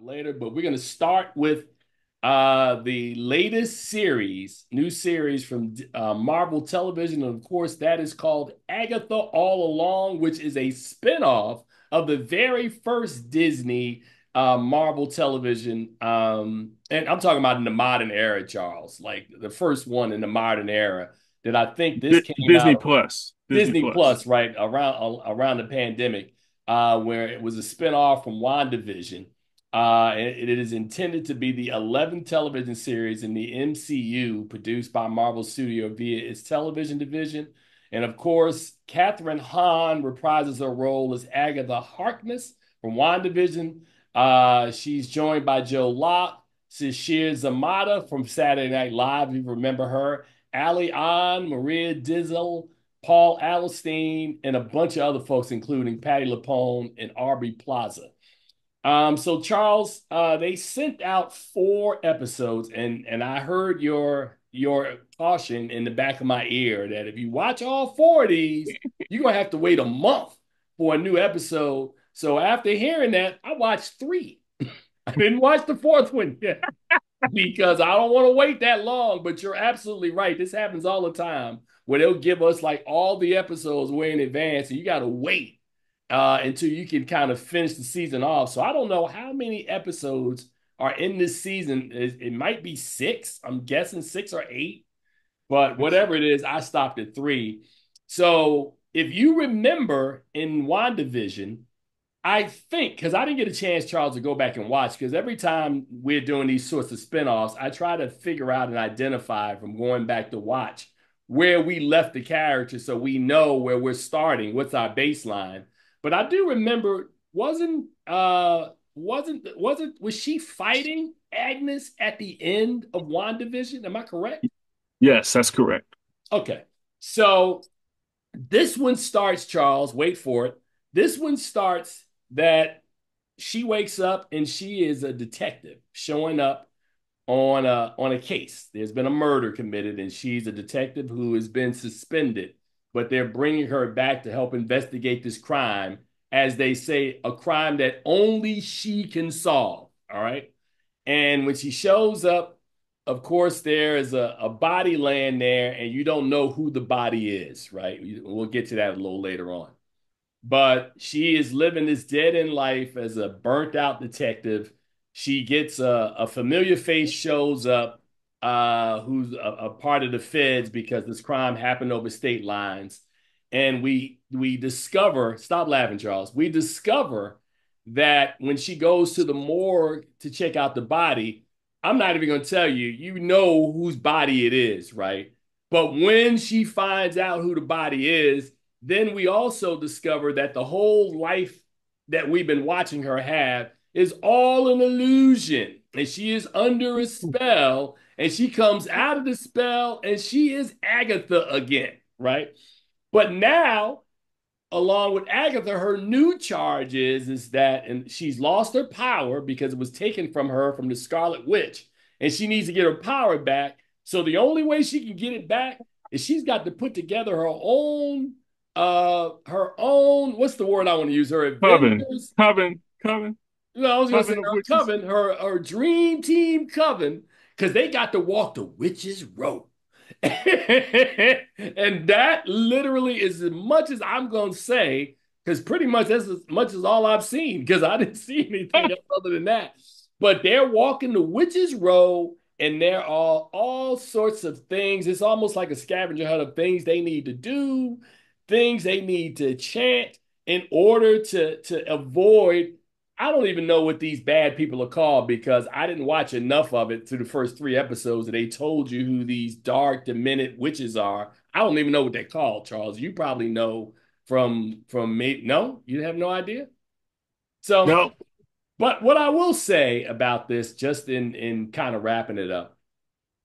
later, but we're going to start with the latest series, new series from Marvel Television. And of course, that is called Agatha All Along, which is a spinoff of the very first Disney Marvel Television. And I'm talking about in the modern era, Charles, like the first one in the modern era that I think this came Disney out Plus. Disney Disney Plus. Plus, right around the pandemic, where it was a spinoff from WandaVision. And it is intended to be the 11th television series in the MCU produced by Marvel Studio via its television division. And of course, Kathryn Hahn reprises her role as Agatha Harkness from WandaVision. She's joined by Joe Locke, Sasheer Zamata from Saturday Night Live, if you remember her, Ali An, Maria Dizzle, Paul Adelstein, and a bunch of other folks, including Patti LuPone and Aubrey Plaza. So Charles, they sent out 4 episodes, and I heard your caution in the back of my ear that if you watch all 4 of these, you're gonna have to wait a month for a new episode. So after hearing that, I watched 3. I didn't watch the 4th one yet because I don't want to wait that long. But you're absolutely right. This happens all the time where they'll give us like all the episodes way in advance, and you got to wait until you can kind of finish the season off. So I don't know how many episodes are in this season. It might be 6. I'm guessing 6 or 8, but whatever it is, I stopped at 3. So if you remember in WandaVision, I think, because I didn't get a chance, Charles, to go back and watch, because every time we're doing these sorts of spinoffs, I try to figure out and identify from going back to watch where we left the character so we know where we're starting, what's our baseline. But I do remember, was she fighting Agnes at the end of WandaVision? Am I correct? Yes, that's correct. Okay. So this one starts, Charles, wait for it. This one starts that she wakes up and she is a detective showing up on a case. There's been a murder committed, and she's a detective who has been suspended, but they're bringing her back to help investigate this crime, as they say, a crime that only she can solve. All right. And when she shows up, of course, there is a body laying there, and you don't know who the body is, right? We'll get to that a little later on. But she is living this dead end life as a burnt out detective. She gets a familiar face shows up, who's a part of the feds because this crime happened over state lines. And we discover, stop laughing, Charles. We discover that when she goes to the morgue to check out the body, I'm not even going to tell you, you know whose body it is, right? But when she finds out who the body is, then we also discover that the whole life that we've been watching her have is all an illusion. And she is under a spell, and she comes out of the spell, and she is Agatha again, right? But now, along with Agatha, her new charge is that, and she's lost her power because it was taken from her from the Scarlet Witch, and she needs to get her power back. So the only way she can get it back is she's got to put together her own, what's the word I want to use? Her Coven. Avengers. Coven. Coven. No, I was gonna say Coven of her witches. coven, her dream team coven, because they got to walk the witch's rope. And that literally is as much as I'm gonna say, because pretty much that's as much as all I've seen, because I didn't see anything else other than that. But they're walking the witch's row, and there are all sorts of things. It's almost like a scavenger hunt of things they need to do, things they need to chant in order to avoid. I don't even know what these bad people are called because I didn't watch enough of it through the first 3 episodes that they told you who these dark, demented witches are. I don't even know what they're called, Charles. You probably know from me. No, you have no idea. So, No. but what I will say about this, just in kind of wrapping it up,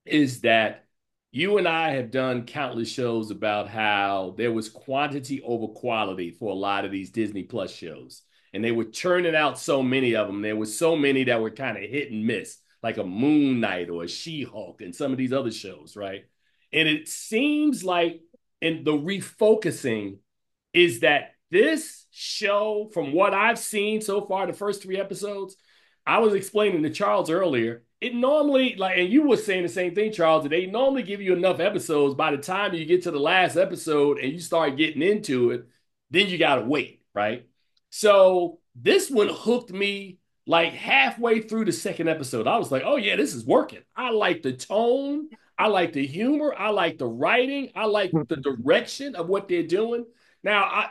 is that you and I have done countless shows about how there was quantity over quality for a lot of these Disney Plus shows. And they were churning out so many of them. There were so many that were kind of hit and miss, like a Moon Knight or a She-Hulk and some of these other shows, right? And it seems like in the refocusing is that this show, from what I've seen so far, the first 3 episodes, I was explaining to Charles earlier. It normally, like, and you were saying the same thing, Charles, that they normally give you enough episodes by the time you get to the last episode and you start getting into it, then you got to wait, right? So this one hooked me like halfway through the second episode. I was like, oh, yeah, this is working. I like the tone. I like the humor. I like the writing. I like the direction of what they're doing. Now,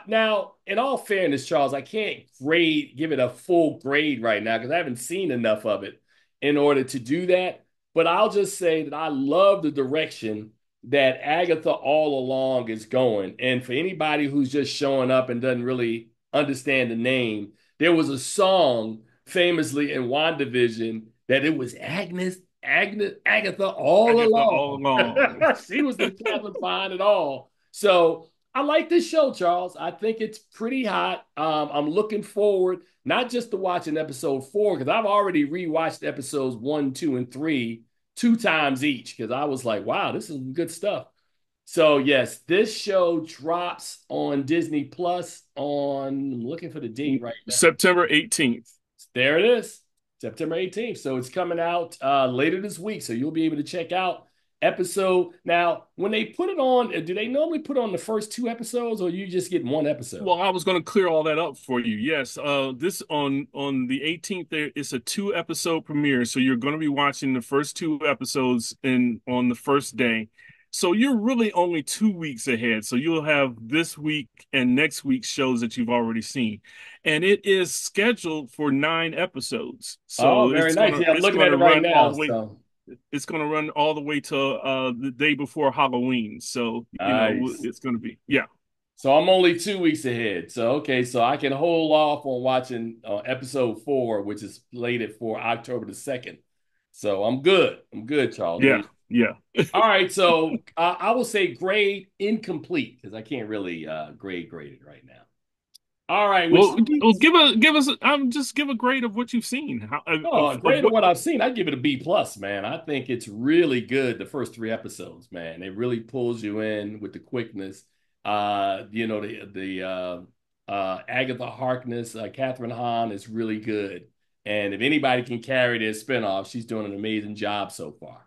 in all fairness, Charles, I can't give it a full grade right now because I haven't seen enough of it in order to do that. But I'll just say that I love the direction that Agatha All Along is going. And for anybody who's just showing up and doesn't really understand the name, there was a song famously in WandaVision that it was Agatha All Agatha All Along. Along. She was the Kathryn Hahn at all. So I like this show, Charles. I think it's pretty hot. I'm looking forward not just to watching episode 4 because I've already rewatched episodes 1, 2, and 3 two times each because I was like, wow, this is good stuff. So yes, this show drops on Disney Plus on. I'm looking for the date right now. September 18th. There it is, September 18th. So it's coming out later this week. So you'll be able to check out episode. Now, when they put it on, do they normally put on the first 2 episodes or you just get one episode? Well, I was going to clear all that up for you. Yes, this on the 18th there it's a 2 episode premiere, so you're going to be watching the first 2 episodes in on the first day. So you're really only 2 weeks ahead. So you'll have this week and next week's shows that you've already seen, and it is scheduled for 9 episodes. Oh, So very nice. Yeah, I'm it's looking at gonna it right run all now. the way. So It's going to run all the way to the day before Halloween. So nice. it's going to be yeah. So I'm only 2 weeks ahead. So okay, so I can hold off on watching episode 4, which is slated for October the 2nd. So I'm good. I'm good, Charles. Yeah, yeah. All right, so I will say grade incomplete because I can't really grade it right now. All right, which Well, leads. give us just give a grade of what you've seen. Oh, Of grade of what what I've seen, I'd give it a B plus, man. I think it's really good. The first 3 episodes, man, it really pulls you in with the quickness. The Agatha Harkness, Kathryn Hahn is really good, and if anybody can carry this spinoff, she's doing an amazing job so far.